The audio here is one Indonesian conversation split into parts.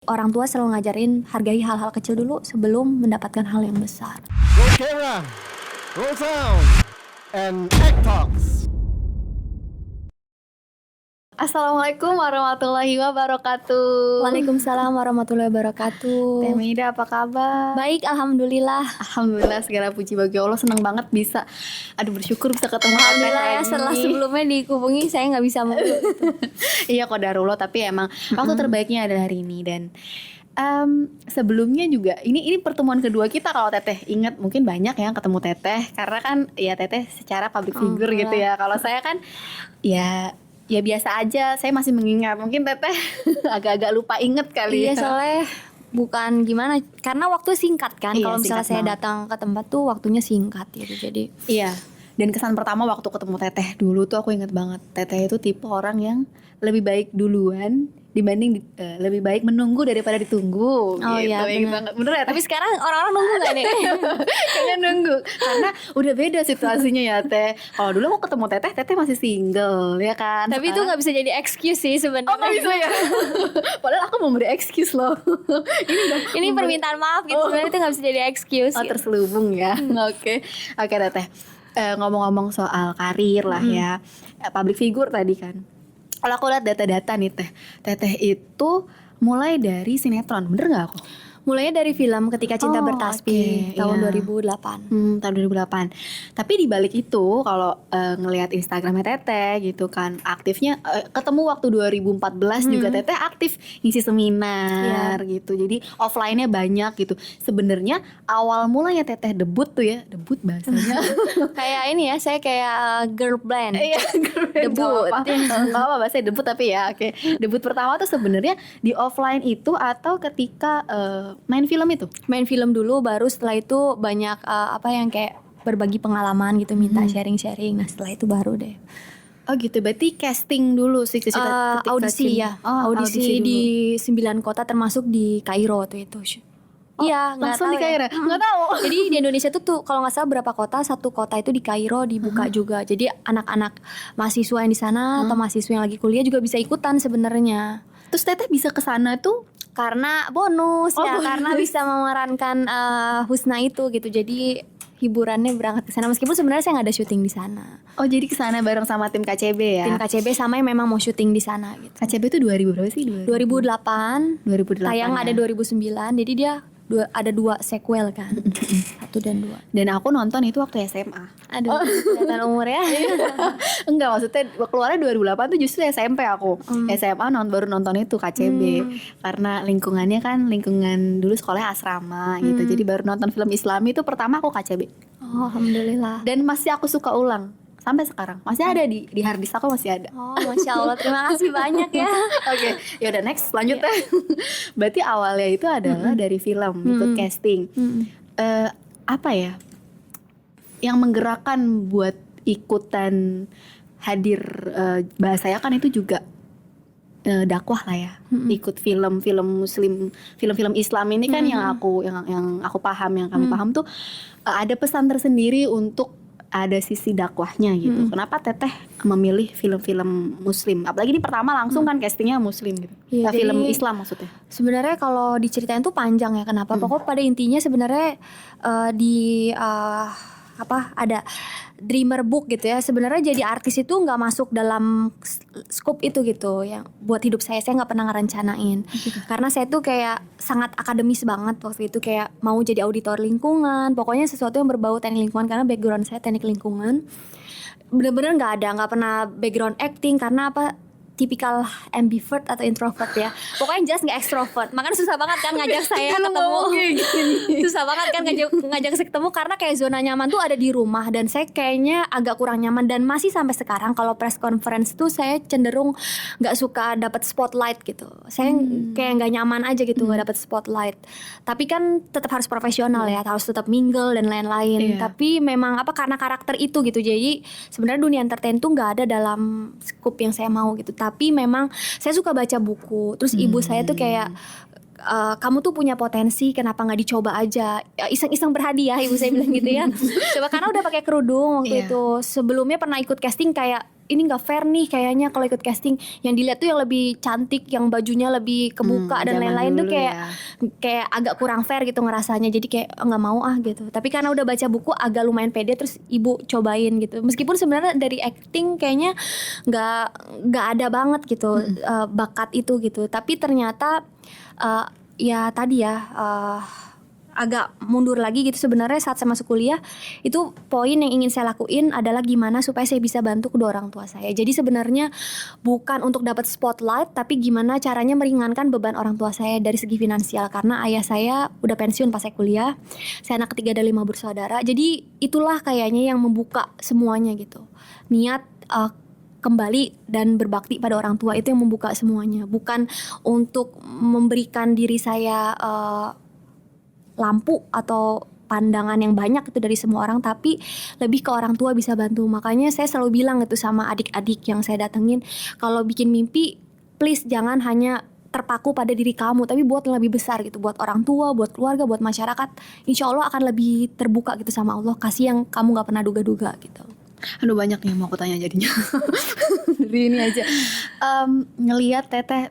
Orang tua selalu ngajarin hargai hal-hal kecil dulu sebelum mendapatkan hal yang besar. Roll camera, roll sound, and act talks. Assalamualaikum warahmatullahi wabarakatuh. Waalaikumsalam warahmatullahi wabarakatuh. Teh Mida, apa kabar? Baik, alhamdulillah. Alhamdulillah, segala puji bagi Allah. Senang banget bisa, bersyukur bisa ketemu Teh Alhamdulillah ya, lagi. setelah sebelumnya dihubungi saya nggak bisa mulu. Iya, qadarullah, tapi emang waktu terbaiknya adalah hari ini. Dan sebelumnya juga ini pertemuan kedua kita, kalau Teteh ingat. Mungkin banyak yang ketemu Teteh karena kan ya Teteh secara public figure gitu ya. Kalau saya kan ya biasa aja. Saya masih mengingat, mungkin Teteh agak-agak lupa inget kali Iya, ya. soalnya bukan gimana, karena waktu singkat kan. Iya, Kalau misalnya singkat saya banget. datang ke tempat tuh waktunya singkat gitu. Jadi Iya. Dan kesan pertama waktu ketemu Teteh dulu tuh aku inget banget. Teteh itu tipe orang yang lebih baik duluan dibanding lebih baik menunggu daripada ditunggu. Oh iya, Inget benar. banget. Bener ya? tapi sekarang orang-orang nunggu nggak nih? Kayaknya nunggu karena udah beda situasinya ya Teh. Kalau dulu aku ketemu Teteh masih single ya kan. Tapi itu Sekarang- nggak bisa jadi excuse sih Oh sebenarnya. nggak bisa ya. Padahal aku mau beri excuse loh. Ini permintaan maaf gitu. Oh. Sebenarnya itu nggak bisa jadi excuse. Oh, terselubung ya. Oke Teteh. Ngomong-ngomong soal karir lah ya, public figure tadi kan. Kalau aku lihat data-data nih Teteh itu mulai dari sinetron, bener nggak aku? Mulainya dari film Ketika Cinta Oh, Bertasbih oke, tahun iya. 2008. Tahun 2008. Tapi di balik itu kalau ngelihat Instagramnya Teteh gitu kan, aktifnya ketemu waktu 2014 juga Teteh aktif ngisi seminar gitu. Jadi offline-nya banyak gitu. Sebenarnya awal mulanya Teteh debut tuh ya, debut bahasanya. Kayak ini ya, saya kayak girl band. Iya, Debut. Gak apa bahasa debut tapi ya oke. Debut pertama tuh sebenarnya di offline itu atau ketika main film itu? Main film dulu, baru setelah itu banyak apa yang kayak berbagi pengalaman gitu, minta sharing-sharing. Nah setelah itu baru deh Oh gitu, berarti casting dulu sih ketika audisi cinta. ya. Oh, audisi dulu. di 9 kota termasuk di Kairo tuh itu. Iya, nggak langsung tahu di Kairo? ya. Nggak tahu. Jadi di Indonesia tuh kalau nggak salah berapa kota, satu kota itu di Kairo dibuka juga. Jadi anak-anak mahasiswa yang di sana atau mahasiswa yang lagi kuliah juga bisa ikutan sebenarnya. Terus Teteh bisa ke sana tuh Karena bonus Oh, ya, bonus. karena bisa memerankan Husna itu gitu. Jadi hiburannya berangkat ke sana, meskipun sebenarnya saya nggak ada syuting di sana. oh jadi ke sana bareng sama tim KCB ya. Tim KCB sama yang memang mau syuting di sana gitu. KCB itu 2000 berapa sih? 2008, 2008 tayang ya. ada 2009. Jadi dia ada 2 sequel kan. 1 dan 2. Dan aku nonton itu waktu SMA. Aduh, kelihatan umur ya. Enggak, maksudnya keluarnya 2008 tuh justru SMP aku. SMA baru nonton itu KCB. Karena lingkungannya kan lingkungan dulu sekolahnya asrama gitu. Jadi baru nonton film Islami itu pertama aku KCB. Oh, alhamdulillah. Dan masih aku suka ulang sampai sekarang. Masih ada di harddisk aku masih ada. Oh, masya Allah, terima kasih banyak ya. Oke, ya udah next lanjut deh. Berarti awalnya itu adalah dari film, ikut casting. Apa ya? Yang menggerakkan buat ikutan hadir, bahasanya kan itu juga dakwah lah ya. Ikut film-film Muslim, film-film Islam ini kan yang aku paham, yang kami paham tuh ada pesan tersendiri untuk ada sisi dakwahnya gitu. Kenapa Teteh memilih film-film Muslim? Apalagi ini pertama langsung kan castingnya Muslim gitu. Iya, Film jadi- Islam maksudnya. Sebenarnya kalau diceritain tuh panjang ya, kenapa? Pokoknya pada intinya sebenarnya ada dreamer book gitu ya. Sebenarnya jadi artis itu nggak masuk dalam scope itu gitu. Yang buat hidup saya nggak pernah ngerencanain. Karena saya tuh kayak sangat akademis banget waktu itu, kayak mau jadi auditor lingkungan. Pokoknya sesuatu yang berbau teknik lingkungan karena background saya teknik lingkungan. Bener-bener nggak pernah background acting karena apa? Tipikal ambivert atau introvert ya. Pokoknya jelas nggak extrovert. Makanya susah banget kan ngajak saya ketemu. Susah banget kan ngajak saya ketemu karena kayak zona nyaman tuh ada di rumah, dan saya kayaknya agak kurang nyaman, dan masih sampai sekarang kalau press conference tuh saya cenderung nggak suka dapat spotlight gitu. Saya kayak nggak nyaman aja gitu nggak dapat spotlight. Tapi kan tetap harus profesional ya, harus tetap mingle dan lain-lain. Iya. Tapi memang karena karakter itu gitu. Jadi sebenarnya dunia entertain tuh nggak ada dalam scoop yang saya mau gitu. Tapi memang saya suka baca buku. Terus ibu saya tuh kayak kamu tuh punya potensi, kenapa nggak dicoba aja? Ya, iseng-iseng berhadiah, ibu saya bilang gitu ya. Coba, karena udah pakai kerudung waktu Iya. itu. Sebelumnya pernah ikut casting kayak ini nggak fair nih kayaknya kalau ikut casting. Yang dilihat tuh yang lebih cantik, yang bajunya lebih kebuka dan zaman lain-lain tuh dulu kayak agak kurang fair gitu ngerasanya. Jadi kayak nggak mau gitu. Tapi karena udah baca buku agak lumayan pede, terus ibu cobain gitu. Meskipun sebenarnya dari acting kayaknya nggak ada banget gitu bakat itu gitu. Tapi ternyata ya tadi ya agak mundur lagi gitu. Sebenarnya saat saya masuk kuliah itu poin yang ingin saya lakuin adalah gimana supaya saya bisa bantu kedua orang tua saya. Jadi sebenarnya bukan untuk dapat spotlight, tapi gimana caranya meringankan beban orang tua saya dari segi finansial, karena ayah saya udah pensiun pas saya kuliah. Saya anak ketiga dari 5 bersaudara. Jadi itulah kayaknya yang membuka semuanya gitu. Niat kembali dan berbakti pada orang tua itu yang membuka semuanya, bukan untuk memberikan diri saya lampu atau pandangan yang banyak itu dari semua orang, tapi lebih ke orang tua bisa bantu. Makanya saya selalu bilang itu sama adik-adik yang saya datengin, kalau bikin mimpi please jangan hanya terpaku pada diri kamu, tapi buat yang lebih besar gitu, buat orang tua, buat keluarga, buat masyarakat. Insya Allah akan lebih terbuka gitu sama Allah, kasih yang kamu gak pernah duga-duga gitu. Aduh, banyak nih yang mau aku tanya jadinya. Dari ini aja. Ngelihat Teteh,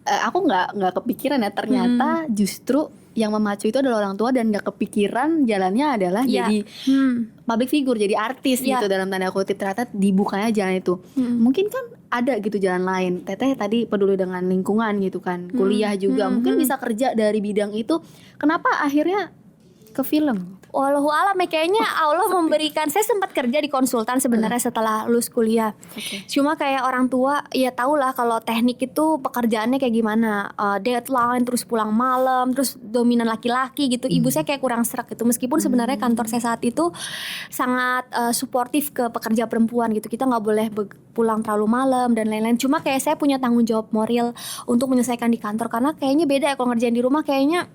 aku nggak kepikiran ya, ternyata justru yang memacu itu adalah orang tua, dan nggak kepikiran jalannya adalah jadi public figure, jadi artis gitu dalam tanda kutip. Ternyata dibukanya jalan itu. Mungkin kan ada gitu jalan lain. Teteh tadi peduli dengan lingkungan gitu kan, kuliah juga, mungkin bisa kerja dari bidang itu. Kenapa akhirnya ke film? Wallahu alam, kayaknya Allah memberikan. Saya sempat kerja di konsultan sebenarnya setelah lulus kuliah. Cuma kayak orang tua ya tau lah kalau teknik itu pekerjaannya kayak gimana, deadline, terus pulang malam, terus dominan laki-laki gitu. Ibu saya kayak kurang serak gitu. Meskipun sebenarnya kantor saya saat itu sangat suportif ke pekerja perempuan gitu. Kita nggak boleh pulang terlalu malam dan lain-lain. Cuma kayak saya punya tanggung jawab moral untuk menyelesaikan di kantor, karena kayaknya beda ya kalau ngerjain di rumah, kayaknya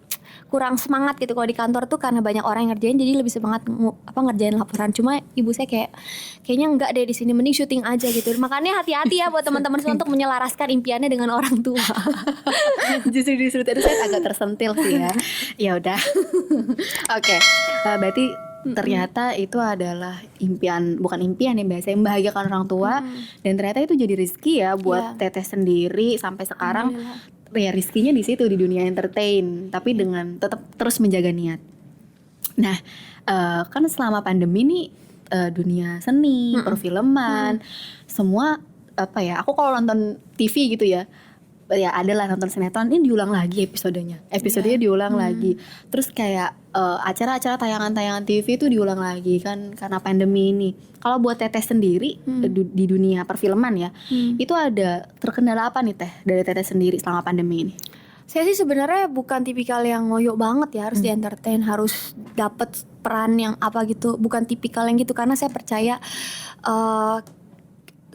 kurang semangat gitu. Kalau di kantor tuh karena banyak orang yang ngerjain, jadi lebih semangat ngerjain laporan. Cuma ibu saya kayaknya enggak deh, di sini mending syuting aja gitu. Makanya hati-hati ya buat teman-teman semua untuk menyelaraskan impiannya dengan orang tua. Justru itu saya agak tersentil sih ya. Ya udah. Oke. Berarti ternyata itu adalah impian, bukan impian ya, biasanya membahagiakan orang tua, dan ternyata itu jadi rezeki ya buat Teteh sendiri sampai sekarang. Ya rizkinya di situ, di dunia entertain, tapi dengan tetap terus menjaga niat. Nah, kan selama pandemi nih dunia seni, perfilman, semua apa ya? Aku kalau nonton TV gitu ya adalah nonton sinetron, ini diulang lagi episodenya diulang lagi. Terus kayak acara-acara tayangan-tayangan TV itu diulang lagi kan karena pandemi ini. Kalau buat Teteh sendiri di dunia perfilman ya, itu ada terkendala apa nih Teh dari Teteh sendiri selama pandemi ini? Saya sih sebenarnya bukan tipikal yang ngoyo banget ya, harus di entertain, harus dapat peran yang apa gitu. Bukan tipikal yang gitu, karena saya percaya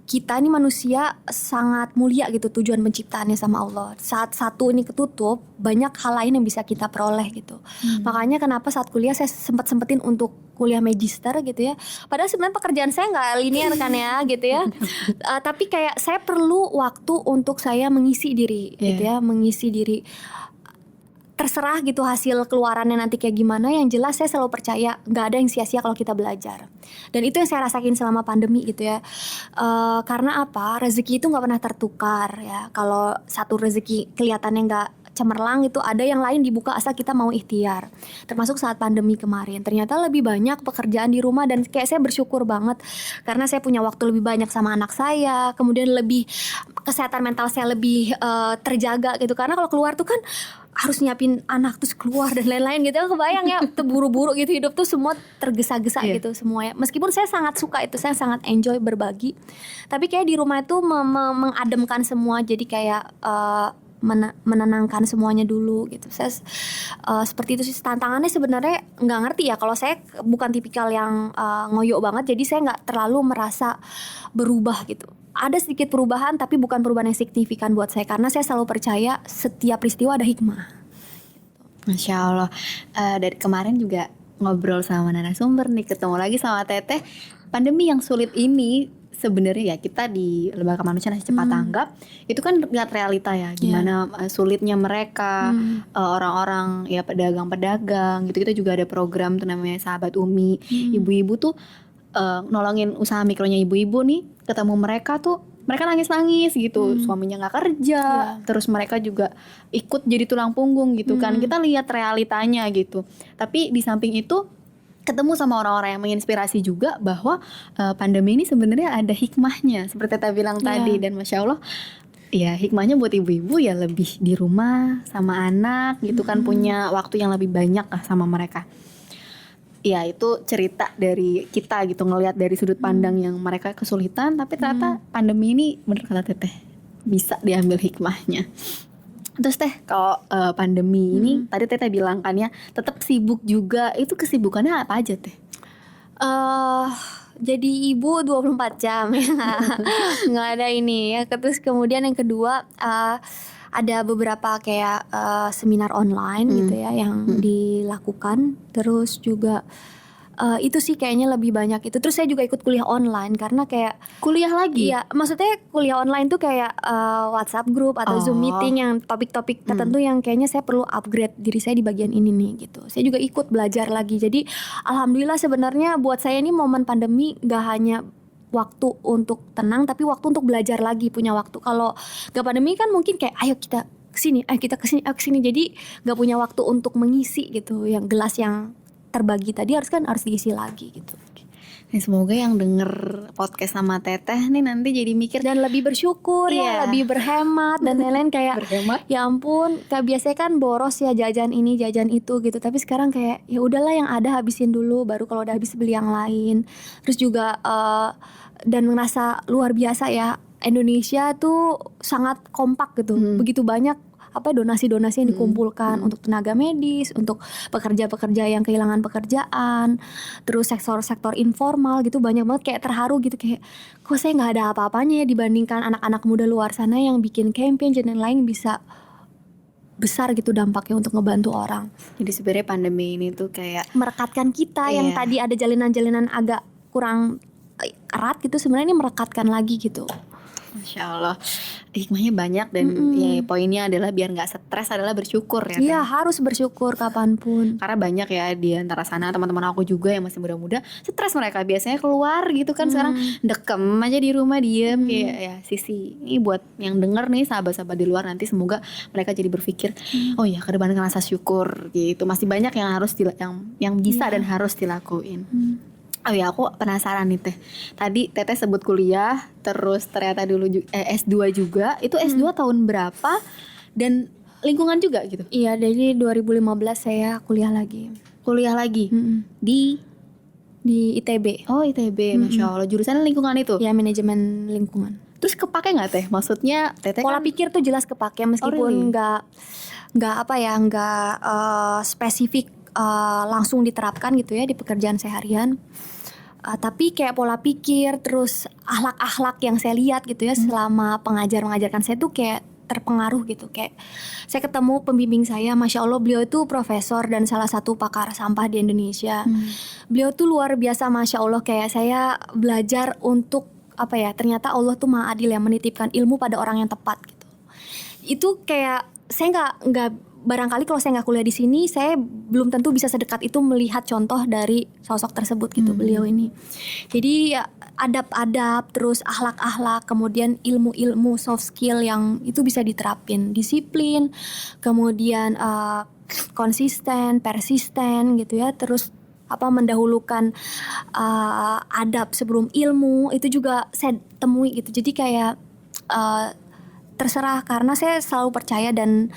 kita ini manusia sangat mulia gitu, tujuan penciptaannya sama Allah. Saat satu ini ketutup, banyak hal lain yang bisa kita peroleh gitu. Makanya kenapa saat kuliah saya sempetin untuk kuliah magister gitu ya. Padahal sebenarnya pekerjaan saya nggak linear kan ya gitu ya. Tapi kayak saya perlu waktu untuk saya mengisi diri gitu ya, mengisi diri. Terserah gitu hasil keluarannya nanti kayak gimana. Yang jelas saya selalu percaya nggak ada yang sia-sia kalau kita belajar. Dan itu yang saya rasain selama pandemi gitu ya. Karena apa? Rezeki itu nggak pernah tertukar ya. Kalau satu rezeki kelihatannya nggak cemerlang, itu ada yang lain dibuka asal kita mau ikhtiar. Termasuk saat pandemi kemarin, ternyata lebih banyak pekerjaan di rumah, dan kayak saya bersyukur banget karena saya punya waktu lebih banyak sama anak saya. Kemudian lebih kesehatan mental saya lebih terjaga gitu. Karena kalau keluar tuh kan harus nyiapin anak terus keluar dan lain-lain gitu. Kebayang ya, terburu-buru gitu, hidup tuh semua tergesa-gesa gitu semua ya. Meskipun saya sangat suka itu, saya sangat enjoy berbagi, tapi kayak di rumah itu mengademkan semua. Jadi kayak menenangkan semuanya dulu gitu. Saya seperti itu sih. Tantangannya sebenarnya nggak ngerti ya, kalau saya bukan tipikal yang ngoyo banget, jadi saya nggak terlalu merasa berubah gitu. Ada sedikit perubahan, tapi bukan perubahan yang signifikan buat saya, karena saya selalu percaya setiap peristiwa ada hikmah. Masya Allah. Dari kemarin juga ngobrol sama narasumber nih, ketemu lagi sama Teteh. Pandemi yang sulit ini sebenarnya ya, kita di Lembaga Kemanusiaan Cepat Tanggap itu kan lihat realita ya, gimana sulitnya mereka, orang-orang ya, pedagang-pedagang gitu. Kita juga ada program tuh namanya Sahabat Umi. Ibu-ibu tuh nolongin usaha mikronya ibu-ibu nih, ketemu mereka tuh mereka nangis-nangis gitu, suaminya nggak kerja, terus mereka juga ikut jadi tulang punggung gitu kan. Kita lihat realitanya gitu. Tapi di samping itu ketemu sama orang-orang yang menginspirasi juga bahwa pandemi ini sebenarnya ada hikmahnya seperti Teta bilang tadi, dan Masya Allah ya hikmahnya buat ibu-ibu ya lebih di rumah sama anak gitu kan, punya waktu yang lebih banyak lah sama mereka. Ya itu cerita dari kita gitu, ngelihat dari sudut pandang yang mereka kesulitan, tapi ternyata pandemi ini bener kata Teteh bisa diambil hikmahnya. Terus Teh kalau pandemi ini tadi Teteh bilang kan ya tetap sibuk juga, itu kesibukannya apa aja Teh? Jadi ibu 24 jam ya. Nggak ada ini ya. Terus kemudian yang kedua ada beberapa kayak seminar online gitu ya yang dilakukan. Terus juga itu sih kayaknya lebih banyak itu. Terus saya juga ikut kuliah online karena kayak Kuliah lagi? iya, maksudnya kuliah online tuh kayak WhatsApp group atau Zoom meeting yang topik-topik tertentu yang kayaknya saya perlu upgrade diri saya di bagian ini nih gitu. Saya juga ikut belajar lagi. Jadi alhamdulillah sebenarnya buat saya ini momen pandemi gak hanya waktu untuk tenang, tapi waktu untuk belajar lagi, punya waktu. Kalau gak pandemi kan mungkin kayak ayo kita kesini, ayo kita kesini. Jadi gak punya waktu untuk mengisi gitu. Yang gelas yang terbagi tadi harus diisi lagi gitu. Nah, semoga yang denger podcast sama Teteh nih nanti jadi mikir dan lebih bersyukur ya, lebih berhemat dan lain-lain kayak berhemat. Ya ampun, kayak biasanya kan boros ya jajan ini jajan itu gitu, tapi sekarang kayak ya udahlah yang ada habisin dulu, baru kalau udah habis beli yang lain. Terus juga dan merasa luar biasa ya, Indonesia tuh sangat kompak gitu, begitu banyak donasi-donasi yang dikumpulkan untuk tenaga medis, untuk pekerja-pekerja yang kehilangan pekerjaan, terus sektor-sektor informal gitu, banyak banget. Kayak terharu gitu, kayak kok saya nggak ada apa-apanya ya dibandingkan anak-anak muda luar sana yang bikin campaign dan lain-lain bisa besar gitu dampaknya untuk ngebantu orang. Jadi sebenarnya pandemi ini tuh kayak merekatkan kita yang tadi ada jalinan-jalinan agak kurang erat gitu, sebenarnya ini merekatkan lagi gitu. Masya Allah, hikmahnya banyak dan ya poinnya adalah biar nggak stres adalah bersyukur ya. Iya, harus bersyukur kapanpun. Karena banyak ya di antara sana teman-teman aku juga yang masih muda-muda, stres mereka biasanya keluar gitu kan, sekarang dekem aja di rumah diem kayak ya sisi ini buat yang denger nih sahabat-sahabat di luar, nanti semoga mereka jadi berpikir oh ya ke depan ngerasa syukur gitu, masih banyak yang harus yang bisa dan harus dilakuin. Oh ya, aku penasaran nih Teh. Tadi Teteh sebut kuliah, terus ternyata dulu S2 juga. Itu S2 tahun berapa? Dan lingkungan juga gitu? Iya, dari 2015 saya kuliah lagi. Kuliah lagi? Di ITB. Oh ITB, Masya Allah. Jurusan lingkungan itu? Ya, manajemen lingkungan. Terus kepake gak Teh? Maksudnya Teteh pola kan pikir tuh jelas kepake, meskipun nggak spesifik langsung diterapkan gitu ya di pekerjaan seharian. Tapi kayak pola pikir, terus akhlak-akhlak yang saya lihat gitu ya selama mengajarkan saya tuh kayak terpengaruh gitu. Kayak saya ketemu pembimbing saya, Masya Allah beliau itu profesor dan salah satu pakar sampah di Indonesia. Beliau tuh luar biasa, Masya Allah. Kayak saya belajar untuk ternyata Allah tuh Maha Adil yang menitipkan ilmu pada orang yang tepat gitu. Itu kayak saya nggak barangkali kalau saya nggak kuliah di sini, saya belum tentu bisa sedekat itu melihat contoh dari sosok tersebut gitu, beliau ini. Jadi adab-adab, terus akhlak-akhlak, kemudian ilmu-ilmu soft skill yang itu bisa diterapin, disiplin, kemudian konsisten, persisten gitu ya, terus mendahulukan adab sebelum ilmu, itu juga saya temui gitu. Jadi kayak terserah, karena saya selalu percaya dan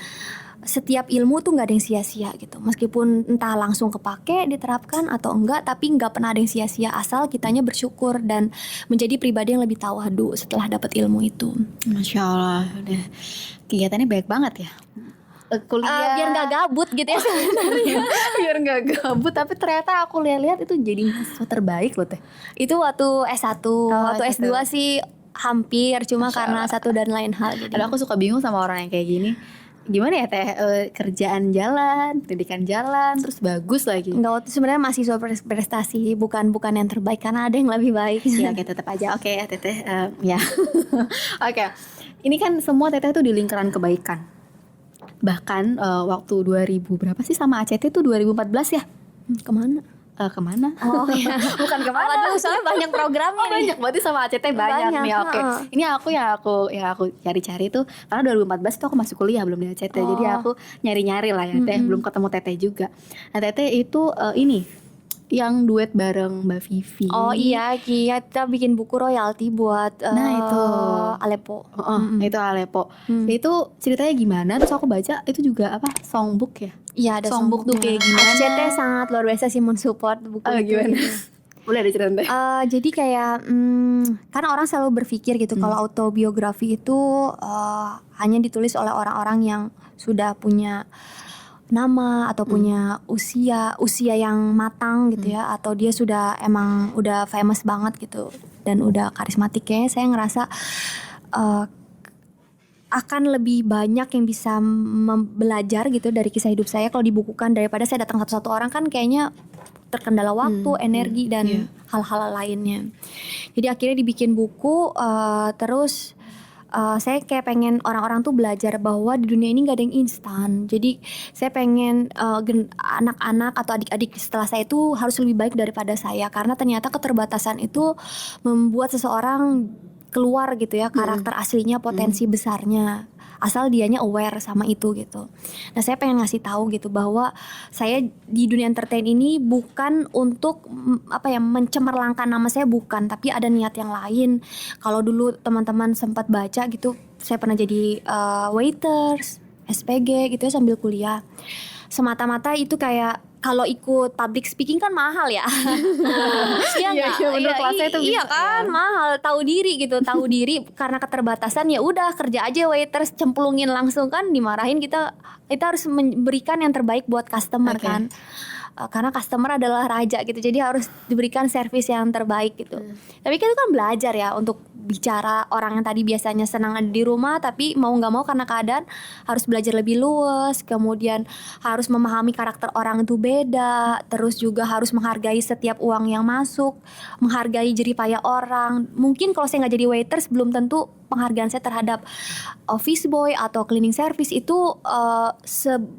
setiap ilmu tuh nggak ada yang sia-sia gitu, meskipun entah langsung kepake diterapkan atau enggak, tapi nggak pernah ada yang sia-sia asal kitanya bersyukur dan menjadi pribadi yang lebih tawadu setelah dapat ilmu itu. Masya Allah, udah kegiatannya banyak banget ya. Kuliah biar nggak gabut gitu ya sebenarnya. Biar nggak gabut, tapi ternyata aku lihat-lihat itu jadi mahasiswa terbaik loh Teh. Itu waktu S1, waktu S2 sih hampir, cuma karena satu dan lain hal. Aduh, aku suka bingung sama orang yang kayak gini. Gimana ya Teh, kerjaan jalan, pendidikan jalan, terus bagus lagi. Enggak, waktu sebenarnya mahasiswa prestasi, bukan yang terbaik karena ada yang lebih baik. Ya oke, tetap aja oke ya Teteh, ya. Oke. Ini kan semua Teteh tuh di lingkaran kebaikan. Bahkan waktu 2000 berapa sih sama ACT tuh 2014 ya? Kemana? kemana? Oh ya. Bukan kemana? Aduh, soalnya banyak programnya nih. Banyak, berarti sama ACT banyak Banyak, nih. Oke. heeh. Ini aku cari-cari tuh karena 2014 tuh aku masih kuliah belum di ACT. Jadi aku nyari-nyari lah ya, Teh. Belum ketemu Teteh juga. Nah, Teteh itu ini yang duet bareng Mbak Vivi. Oh iya, kita bikin buku royalti buat Nah, itu. Aleppo. Itu Aleppo. Itu ceritanya gimana? Terus aku baca itu juga apa? Songbook ya? Iya, ada Songbook tuh kayak gimana? ACT sangat luar biasa sih mensupport buku itu. Gimana? Gitu. Boleh ada cerita Teh? Jadi kayak karena orang selalu berpikir gitu kalau autobiografi itu hanya ditulis oleh orang-orang yang sudah punya nama atau punya usia yang matang gitu ya, atau dia sudah emang udah famous banget gitu dan udah karismatik. Kayaknya saya ngerasa akan lebih banyak yang bisa belajar gitu dari kisah hidup saya kalau dibukukan daripada saya datang satu-satu orang, kan kayaknya terkendala waktu, energi dan hal-hal lainnya. Jadi akhirnya dibikin buku, terus saya kayak pengen orang-orang tuh belajar bahwa di dunia ini gak ada yang instan. Jadi saya pengen anak-anak atau adik-adik setelah saya itu harus lebih baik daripada saya, karena ternyata keterbatasan itu membuat seseorang keluar gitu ya karakter aslinya, potensi besarnya, asal dianya aware sama itu gitu. Nah, saya pengen ngasih tahu gitu bahwa saya di dunia entertain ini bukan untuk mencemerlangkan nama saya, bukan, tapi ada niat yang lain. Kalau dulu teman-teman sempat baca gitu, saya pernah jadi waiters, SPG gitu ya sambil kuliah. Semata-mata itu kayak kalau ikut public speaking kan mahal ya. Iya, bener, kelasnya itu iya bisa, kan, ya. mahal. Tahu diri gitu, tahu diri karena keterbatasan, ya udah kerja aja waiters, cemplungin langsung, kan dimarahin. Kita harus memberikan yang terbaik buat customer kan. Karena customer adalah raja gitu, jadi harus diberikan servis yang terbaik gitu. Tapi kita kan belajar ya untuk bicara orang yang tadi biasanya senang ada di rumah, tapi mau nggak mau karena keadaan harus belajar lebih luas, kemudian harus memahami karakter orang itu beda, terus juga harus menghargai setiap uang yang masuk, menghargai jeripaya orang. Mungkin kalau saya nggak jadi waiters, belum tentu penghargaan saya terhadap office boy atau cleaning service itu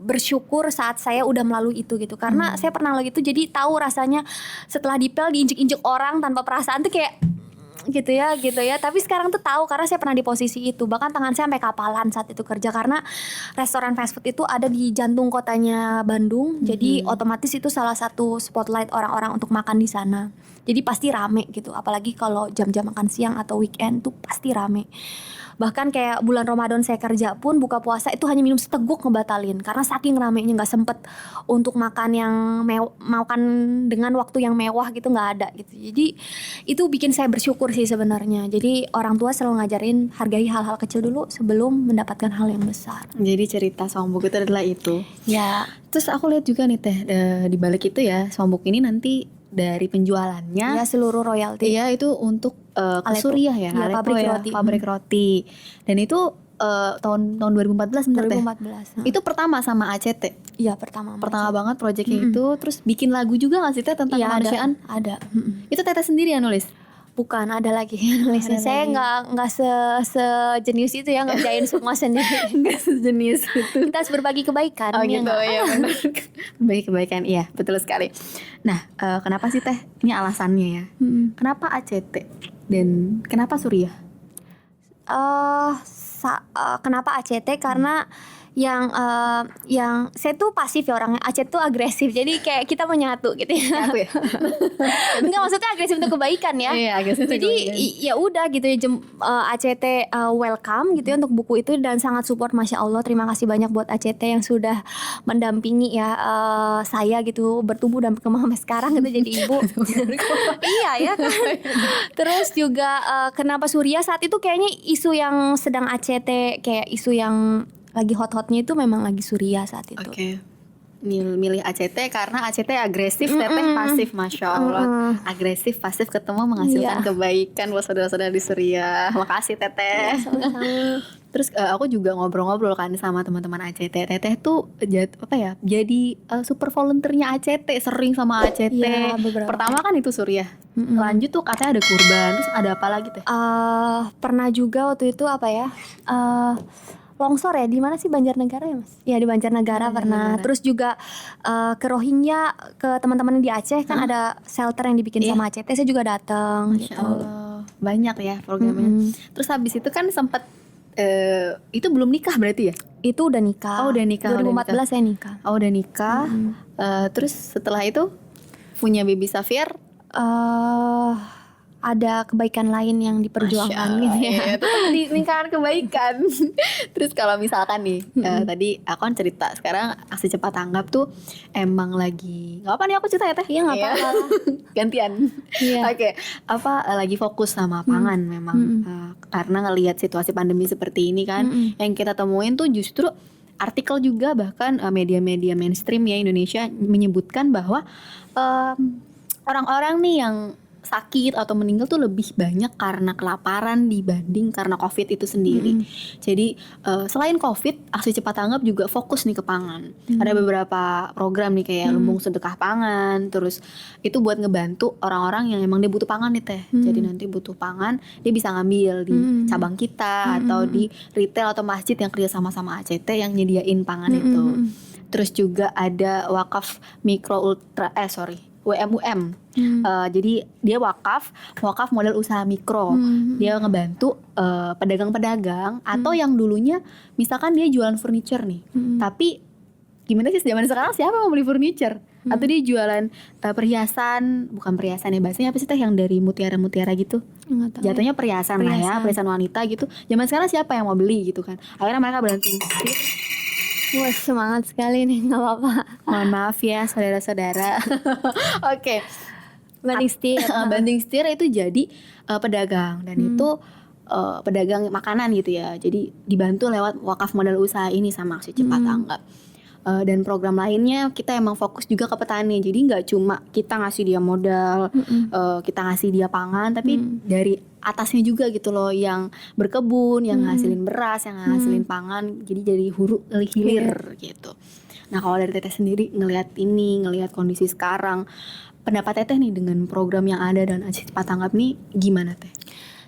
bersyukur saat saya udah melalui itu gitu. Karena saya pernah lagi itu, jadi tahu rasanya setelah dipel diinjek-injek orang tanpa perasaan tuh kayak gitu ya. Tapi sekarang tuh tahu karena saya pernah di posisi itu. Bahkan tangan saya sampai kapalan saat itu kerja, karena restoran fast food itu ada di jantung kotanya Bandung. Jadi otomatis itu salah satu spotlight orang-orang untuk makan di sana. Jadi pasti rame gitu, apalagi kalau jam-jam makan siang atau weekend tuh pasti rame. Bahkan kayak bulan Ramadan saya kerja pun buka puasa itu hanya minum seteguk ngebatalin karena saking ramenya, nggak sempet untuk makan yang makan dengan waktu yang mewah gitu, nggak ada gitu. Jadi itu bikin saya bersyukur sih sebenarnya. Jadi orang tua selalu ngajarin hargai hal-hal kecil dulu sebelum mendapatkan hal yang besar. Jadi cerita Songbook itu adalah itu. Ya. Terus aku lihat juga nih Teh, di balik itu ya, Songbook ini nanti dari penjualannya Ya, seluruh royalti. iya itu untuk ke Aleppo. Suriah ya, Iya, Aleppo pabrik ya, roti. pabrik roti. Dan itu tahun 2014 bener Teh? 2014. Itu pertama sama ACT. Iya, pertama Banget proyeknya itu. Terus bikin lagu juga gak sih Teh tentang Iya, kemanusiaan? ada. Itu Teteh sendiri yang nulis? Bukan, ada lagi nulisnya. Saya nggak sejenius itu ya ngerjain semua sendiri. Enggak sejenis gitu. Kita harus berbagi kebaikan. Oh ya gitu nggak? ya, benar. Berbagi kebaikan, iya betul sekali. Nah, kenapa sih Teh? Ini alasannya ya. Kenapa ACT dan kenapa Suriah? Kenapa ACT? Karena yang saya tuh pasif ya orangnya, ACT tuh agresif, jadi kayak kita menyatu gitu ya. Aku ya. Enggak, maksudnya agresif untuk kebaikan ya. Iya, agresif untuk Jadi ya udah gitu ya, ACT welcome gitu ya untuk buku itu dan sangat support, masya Allah. Terima kasih banyak buat ACT yang sudah mendampingi ya saya gitu bertumbuh dan berkembang sampai sekarang gitu jadi ibu. Iya ya kan. Terus juga kenapa Suriah, saat itu kayaknya isu yang sedang ACT, kayak isu yang lagi hot-hotnya itu memang lagi Suriah saat itu. Oke. Milih ACT karena ACT agresif, Teteh pasif, masya Allah. Agresif, pasif ketemu menghasilkan kebaikan buat saudara-saudara di Suriah. Makasih Teteh. Terus aku juga ngobrol-ngobrol kan sama teman-teman ACT. Teteh tuh jadi super volunteernya ACT, sering sama ACT. Iya, beberapa Pertama kan itu Suriah. Lanjut tuh katanya ada kurban. Terus ada apa lagi Teh? Pernah juga waktu itu longsor ya, di mana sih, Banjarnegara ya Mas? Ya di Banjarnegara pernah. Terus juga ke Rohingya, ke teman-teman di Aceh kan ada shelter yang dibikin sama ACT, saya juga datang Masya gitu. Allah, banyak ya programnya. Terus habis itu kan sempat itu belum nikah berarti ya? Itu udah nikah. Oh, udah nikah, 2014 udah nikah. saya nikah. Oh, udah nikah. Terus setelah itu punya baby Safir. Ada kebaikan lain yang diperjuangkan gitu ya. Iya, tetap di lingkaran kebaikan. Terus kalau misalkan nih, tadi aku kan cerita sekarang aksi cepat tanggap tuh emang lagi nggak apa nih aku cerita ya teh? Iya, nggak apa-apa. Gantian. Iya. Oke, lagi fokus sama pangan memang karena ngelihat situasi pandemi seperti ini kan, yang kita temuin tuh justru artikel juga bahkan media-media mainstream ya Indonesia menyebutkan bahwa orang-orang nih yang sakit atau meninggal tuh lebih banyak karena kelaparan dibanding karena COVID itu sendiri. Jadi selain COVID, aksi cepat tanggap juga fokus nih ke pangan. Ada beberapa program nih kayak lumbung sedekah pangan, terus itu buat ngebantu orang-orang yang emang dia butuh pangan nih teh. Jadi nanti butuh pangan, dia bisa ngambil di cabang kita atau di retail atau masjid yang kerja sama ACT yang nyediain pangan itu. Terus juga ada wakaf mikro ultra WMUM. Jadi dia wakaf modal usaha mikro. Dia ngebantu pedagang-pedagang atau yang dulunya misalkan dia jualan furniture nih. Tapi gimana sih zaman sekarang siapa mau beli furniture? Atau dia jualan perhiasan, bukan perhiasan ya, bahasanya apa sih teh yang dari mutiara-mutiara gitu? Jatuhnya perhiasan lah ya, perhiasan wanita gitu. Zaman sekarang siapa yang mau beli gitu kan? Akhirnya mereka banting setir. Wah, semangat sekali nih, nggak apa-apa. Mohon maaf ya saudara-saudara. Oke. Banting setir itu jadi pedagang dan itu pedagang makanan gitu ya. Jadi dibantu lewat wakaf modal usaha ini sama aksi cepat tanggap. Dan program lainnya kita emang fokus juga ke petani. Jadi nggak cuma kita ngasih dia modal, kita ngasih dia pangan, tapi dari atasnya juga gitu loh yang berkebun, yang ngasilin beras, yang ngasilin pangan. Jadi jadi hulu hilir gitu. Nah kalau dari Teteh sendiri ngelihat kondisi sekarang, pendapat Teteh nih dengan program yang ada dan aksi cepat tanggap nih gimana Teh?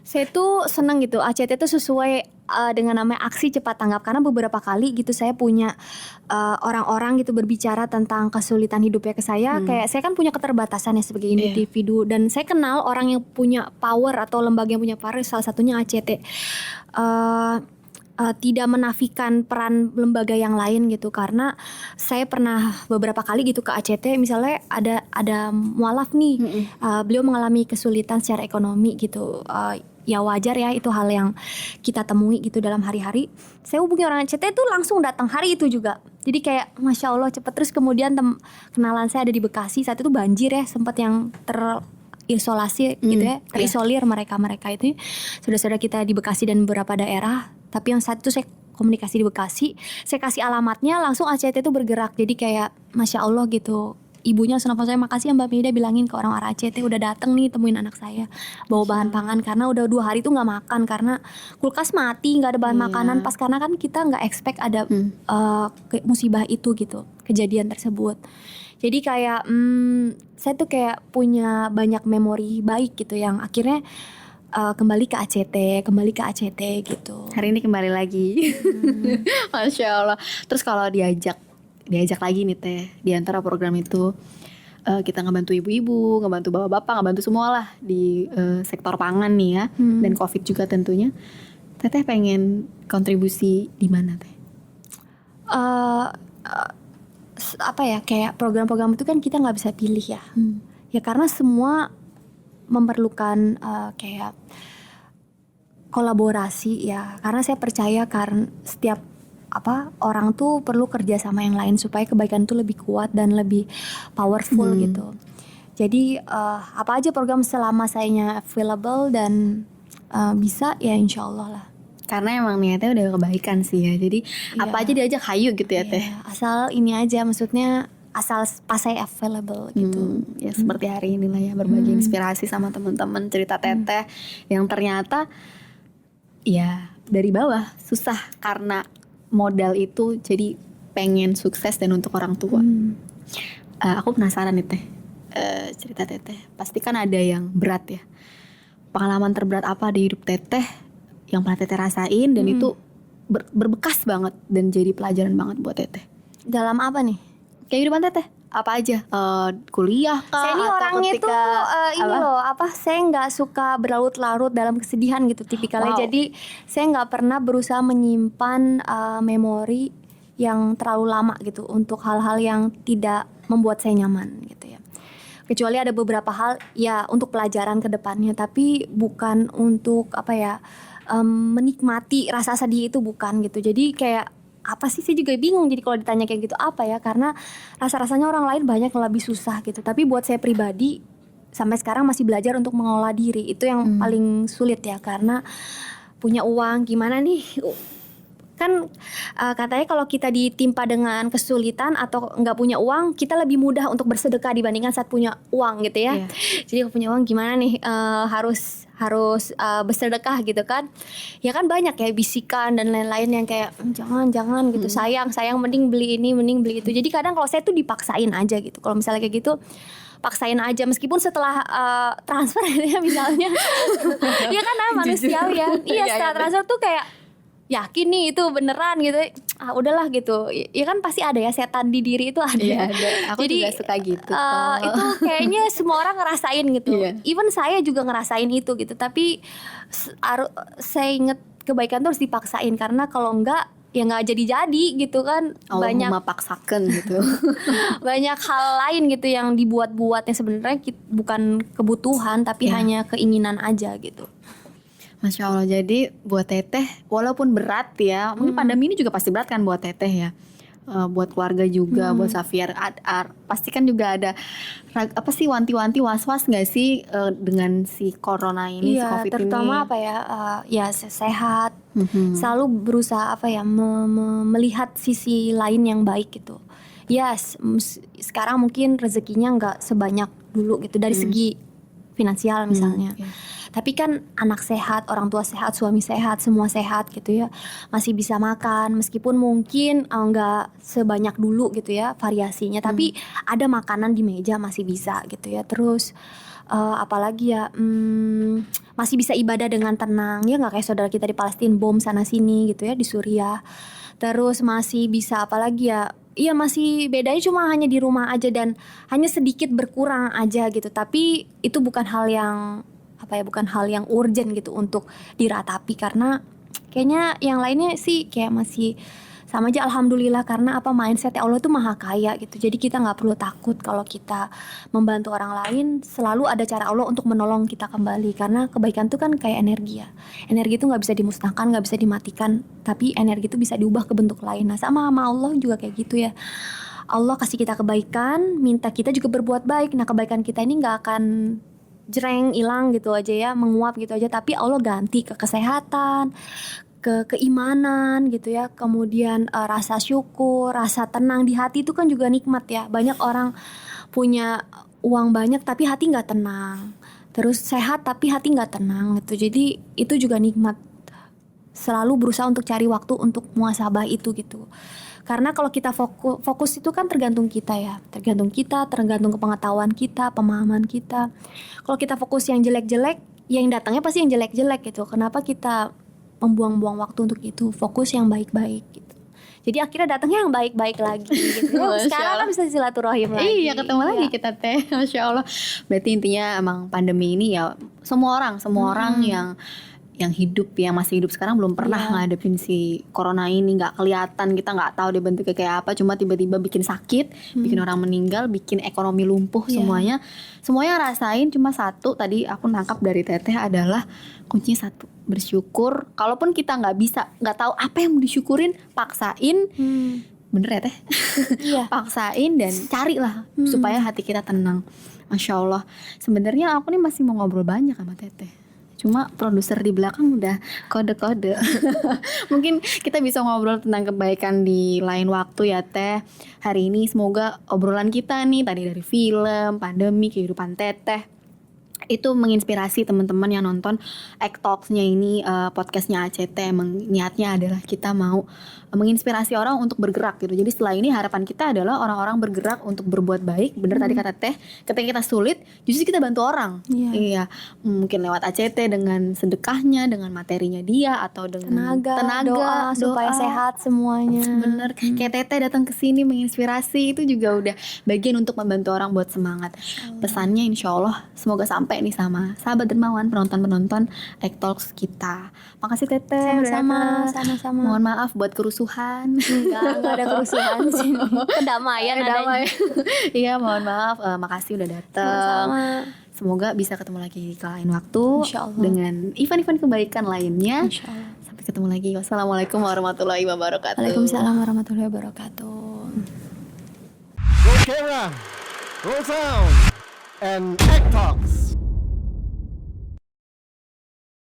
Saya tuh senang gitu, ACT itu sesuai dengan namanya aksi cepat tanggap. Karena beberapa kali gitu saya punya orang-orang gitu berbicara tentang kesulitan hidupnya ke saya. Kayak saya kan punya keterbatasan ya sebagai individu. Dan saya kenal orang yang punya power atau lembaga yang punya power, salah satunya ACT. Tidak menafikan peran lembaga yang lain gitu, karena saya pernah beberapa kali gitu ke ACT, misalnya ada mualaf nih, beliau mengalami kesulitan secara ekonomi gitu, ya wajar ya, itu hal yang kita temui gitu dalam hari-hari. Saya hubungi orang ACT itu langsung datang hari itu juga, jadi kayak Masya Allah cepet. Terus kemudian kenalan saya ada di Bekasi, saat itu banjir ya, sempat yang terisolasi gitu ya, terisolir mereka itu saudara-saudara kita di Bekasi dan beberapa daerah. Tapi yang saat itu saya komunikasi di Bekasi, saya kasih alamatnya, langsung ACT itu bergerak. Jadi kayak Masya Allah gitu, ibunya langsung nelfon saya, makasih ya Mbak Mida bilangin ke orang-orang ACT udah dateng nih temuin anak saya bawa bahan pangan, karena udah 2 hari tuh nggak makan karena kulkas mati, nggak ada bahan makanan pas, karena kan kita nggak expect ada musibah itu gitu, kejadian tersebut. Jadi kayak saya tuh kayak punya banyak memori baik gitu yang akhirnya kembali ke ACT gitu. Hari ini kembali lagi. Masya Allah. Terus kalau diajak lagi nih Teh, di antara program itu kita ngebantu ibu-ibu, ngebantu bapak-bapak, ngebantu semua lah di sektor pangan nih ya, dan COVID juga tentunya. Teteh pengen kontribusi di mana Teh? Apa ya, kayak program-program itu kan kita nggak bisa pilih ya. Ya karena semua memerlukan kayak kolaborasi ya, karena saya percaya karena setiap orang tuh perlu kerja sama yang lain supaya kebaikan tuh lebih kuat dan lebih powerful gitu. Jadi apa aja program selama sayanya available dan bisa ya insya Allah lah. Karena emang niatnya udah kebaikan sih ya, jadi apa aja diajak hayu gitu ya Teh. Asal ini aja, maksudnya asal pas saya available gitu. Ya seperti hari ini lah ya, berbagi inspirasi sama teman-teman, cerita Teteh yang ternyata ya dari bawah susah karena modal itu, jadi pengen sukses dan untuk orang tua. Aku penasaran nih Teh, cerita Teteh pasti kan ada yang berat ya. Pengalaman terberat apa di hidup Teteh yang pernah Teteh rasain dan itu berbekas banget dan jadi pelajaran banget buat Teteh? Dalam apa nih? Kehidupan Teteh apa aja? Kuliah kah? Saya ini atau orangnya tuh ketika- ini loh saya nggak suka berlarut-larut dalam kesedihan gitu tipikalnya. Wow. Jadi saya nggak pernah berusaha menyimpan memori yang terlalu lama gitu untuk hal-hal yang tidak membuat saya nyaman gitu ya. Kecuali ada beberapa hal ya untuk pelajaran ke depannya, tapi bukan untuk menikmati rasa sedih itu, bukan gitu. Jadi kayak apa sih, saya juga bingung jadi kalau ditanya kayak gitu apa ya, karena rasa-rasanya orang lain banyak yang lebih susah gitu, tapi buat saya pribadi sampai sekarang masih belajar untuk mengolah diri. Itu yang paling sulit ya, karena punya uang gimana nih kan katanya kalau kita ditimpa dengan kesulitan atau nggak punya uang, kita lebih mudah untuk bersedekah dibandingkan saat punya uang gitu ya. Iya. Jadi kalau punya uang gimana nih, harus bersedekah gitu kan. Ya kan banyak ya bisikan dan lain-lain yang kayak jangan gitu, sayang mending beli ini, mending beli itu. Jadi kadang kalau saya tuh dipaksain aja gitu. Kalau misalnya kayak gitu paksain aja, meskipun setelah transfer ya misalnya. Ya kan manusiawi ya. Iya, setelah transfer tuh kayak yakin nih itu beneran gitu, udahlah gitu ya kan, pasti ada ya setan di diri itu ada. Iya, ada. Aku Jadi juga suka gitu. itu kayaknya semua orang ngerasain gitu. Iya. Even saya juga ngerasain itu gitu, tapi saya inget kebaikan tuh harus dipaksain, karena kalau enggak ya nggak jadi gitu kan. Allahumma paksakan gitu. Banyak hal lain gitu yang dibuat-buat yang sebenarnya bukan kebutuhan, tapi hanya keinginan aja gitu. Masya Allah, jadi buat Teteh walaupun berat ya, mungkin pandemi ini juga pasti berat kan buat Teteh ya, buat keluarga juga, buat Safiar, pasti kan juga ada wanti-wanti was-was nggak sih dengan si corona ini, si Iya, COVID terutama ini? ya sehat, selalu berusaha melihat sisi lain yang baik gitu. Sekarang mungkin rezekinya nggak sebanyak dulu gitu dari segi finansial misalnya. Tapi kan anak sehat, orang tua sehat, suami sehat, semua sehat gitu ya. Masih bisa makan, meskipun mungkin nggak sebanyak dulu gitu ya variasinya. Tapi ada makanan di meja masih bisa gitu ya. Terus apalagi ya, masih bisa ibadah dengan tenang. Ya nggak kayak saudara kita di Palestina bom sana sini gitu ya, di Suriah. Terus masih bisa apalagi ya. Iya, masih bedanya cuma hanya di rumah aja dan hanya sedikit berkurang aja gitu. Tapi itu bukan hal yang bukan hal yang urgent gitu untuk diratapi, karena kayaknya yang lainnya sih kayak masih sama aja, alhamdulillah, karena mindset Allah tuh maha kaya gitu. Jadi kita nggak perlu takut kalau kita membantu orang lain, selalu ada cara Allah untuk menolong kita kembali, karena kebaikan tuh kan kayak energi ya. Energi itu nggak bisa dimusnahkan, nggak bisa dimatikan, tapi energi itu bisa diubah ke bentuk lain. Nah sama Allah juga kayak gitu ya. Allah kasih kita kebaikan, minta kita juga berbuat baik. Nah kebaikan kita ini nggak akan jreng hilang gitu aja ya, menguap gitu aja, tapi Allah ganti ke kesehatan, ke keimanan gitu ya, kemudian rasa syukur, rasa tenang di hati. Itu kan juga nikmat ya. Banyak orang punya uang banyak tapi hati nggak tenang, terus sehat tapi hati nggak tenang gitu. Jadi itu juga nikmat. Selalu berusaha untuk cari waktu untuk muhasabah itu gitu. Karena kalau kita fokus itu kan tergantung kita ya, tergantung kepengetahuan kita, pemahaman kita. Kalau kita fokus yang jelek-jelek, yang datangnya pasti yang jelek-jelek gitu. Kenapa kita membuang-buang waktu untuk itu? Fokus yang baik-baik gitu. Jadi akhirnya datangnya yang baik-baik lagi gitu. Sekarang kan bisa silaturahim lagi. Iya, ketemu lagi kita Teh. Masya Allah. Berarti intinya emang pandemi ini ya semua orang yang hidup, yang masih hidup sekarang belum pernah ngadepin si corona ini. Nggak kelihatan, kita nggak tahu dia bentuknya kayak apa, cuma tiba-tiba bikin sakit, bikin orang meninggal, bikin ekonomi lumpuh. Semuanya rasain. Cuma satu tadi aku nangkap dari Teteh adalah kuncinya satu, bersyukur. Kalaupun kita nggak tahu apa yang mau disyukurin, paksain. Bener ya Teh? Iya. Paksain dan carilah supaya hati kita tenang. Masya Allah. Sebenarnya aku nih masih mau ngobrol banyak sama Teteh, cuma produser di belakang udah kode-kode. Mungkin kita bisa ngobrol tentang kebaikan di lain waktu ya Teh. Hari ini semoga obrolan kita nih tadi dari film, pandemi, kehidupan Teteh itu menginspirasi teman-teman yang nonton Ek Talks-nya ini, podcastnya ACT. Emang niatnya adalah kita mau menginspirasi orang untuk bergerak gitu. Jadi setelah ini harapan kita adalah orang-orang bergerak untuk berbuat baik. Bener tadi kata Teh, ketika kita sulit, justru kita bantu orang. Iya. Iya, mungkin lewat ACT dengan sedekahnya, dengan materinya dia, atau dengan tenaga doa supaya sehat semuanya. Bener, kayak Teteh datang ke sini menginspirasi, itu juga udah bagian untuk membantu orang buat semangat. Pesannya insya Allah semoga sampai nih sama sahabat dermawan, penonton-penonton Egg Talks kita. Makasih Teteh, udah datang. Sama-sama. Mohon maaf buat kerusuhan. Enggak ada kerusuhan di sini. Kedamaian adanya. Iya, mohon maaf. Makasih udah datang. Sama-sama. Semoga bisa ketemu lagi di lain waktu Insya Allah. dengan event-event kebaikan lainnya. Insya Allah. Sampai ketemu lagi. Wassalamualaikum warahmatullahi wabarakatuh. Waalaikumsalam warahmatullahi wabarakatuh. Roll camera, roll sound, and Egg Talks.